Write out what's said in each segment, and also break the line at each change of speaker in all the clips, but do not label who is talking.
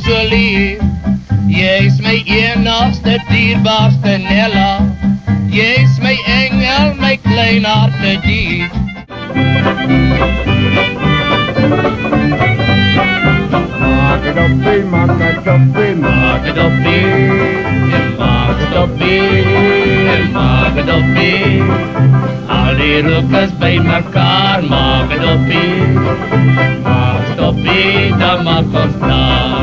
so lief. Jy's my enigste, dierbaarste Nella. Jy's my engel, my klein harte dief.
Maak het oppie, maak het oppie,
Maak het oppie, en maak het oppie, en maak het oppie. Al die rookers by mekaar, maak het oppie. Maak het oppie, dan maak ons klaar.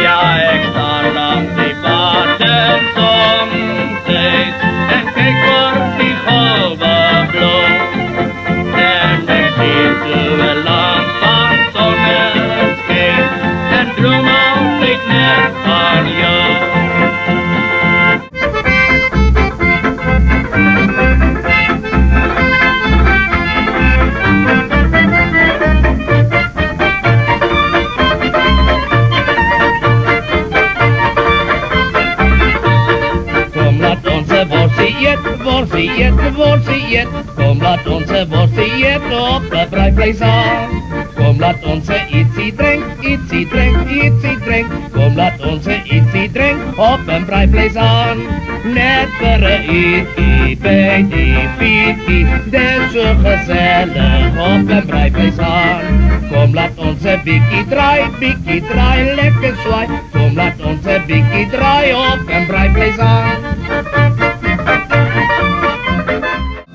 Ja, ek staan langs die water soms en kyk voor die golwe blok. En ek sien so 'n land van sonneskyn en droom altyd net van jou. Worsie eet, kom laat ons 'n worsie eet op 'n braaivleis aan. Kom laat ons 'n ietsie drink, ietsie drink, ietsie drink. Kom laat ons 'n ietsie drink op 'n braaivleis aan. Net vir 'n ietsie by die fietsie, dit so gezellig op 'n braaivleis aan. Kom laat ons 'n bietjie draai, lekker swaai. Kom laat ons 'n bietjie draai op 'n braaivleis aan.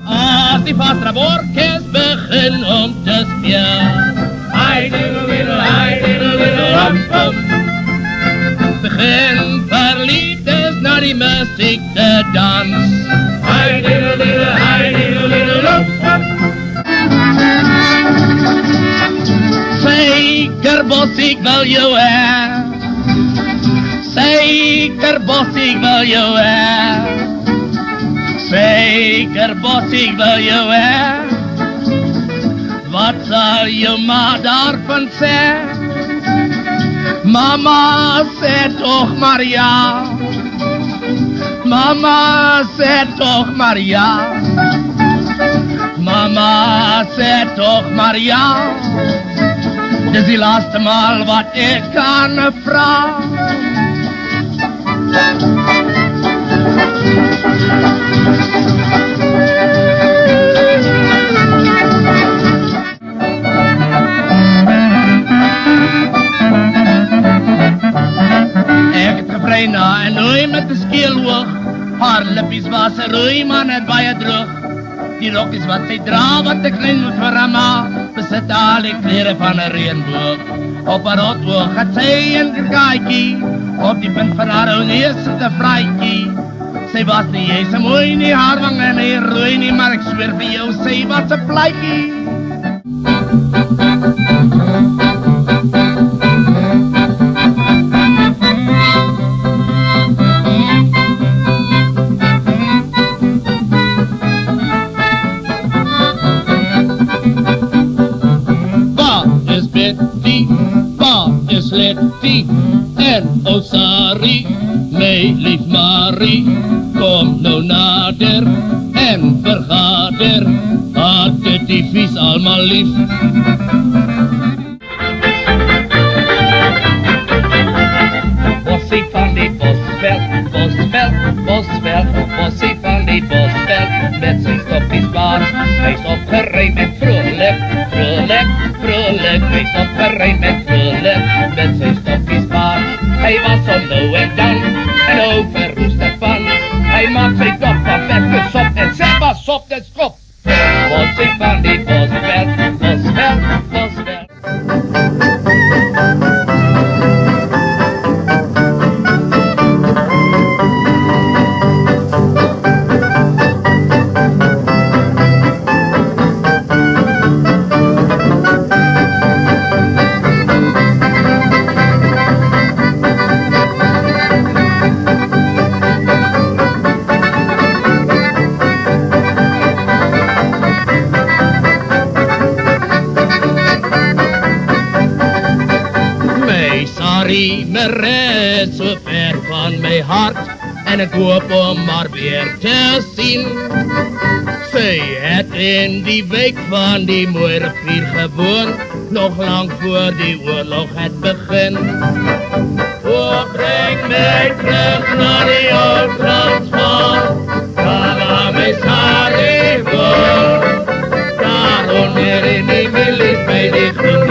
As die vastraborkes begin om te speel, hi diddle diddle rum. Begin verliefdes na die muziek te dans, hi diddle rum. Zeker Bossie, ik wil jou hê. Zeker Bossie, ik wil jou hê. Zeker Bossie, ik wil jou hê. Wat zal je ma daarvan sê? Mama, sê toch maar ja. Mama, sê toch maar ja. Mama, sê toch maar ja. Dit is die laatste maal wat ik kan vragen. Na en rooi met de skeel hoog. Haar lippies was rooi, maar net baie droog. Die rokkies wat sy dra, wat ek klein moet vir haar ma, besit al die klere van 'n reënboog. Op haar rotoog het sy 'n kaaitjie, op die punt van haar ou neus sit 'n vraaitjie. Sy was nie eens so mooi nie, haar wange nie rooi nie, maar ek sweer vir jou, sy was 'n plaatjie. Letty en Osari, my lief Marie, kom nou nader en vergader, had die vies almal lief. Bossie van die Bosveld, Bosveld, Bosveld, Bossie van die Bosveld, met sy stoppies baar, hy's opgerei met vrolik, vrolik, vrolik, hy's opgerei met vrolik, met sy stoppies baar. Hy was om nou en dan, en overroeste van, hy maak sy kop van verkesop, en sê pas op dit skop. Bossie van die Bosveld, Bosveld, Bosveld. Me red so ver van my hart, en ik hoop om maar weer te zien. Zij het in die week van die mooie rivier gewoon, nog lang voor die oorlog het begin. Oh, breng mij terug naar die oude Transvaal, daar waar mijn Sarri woont. Daar onder in die milies bij die groene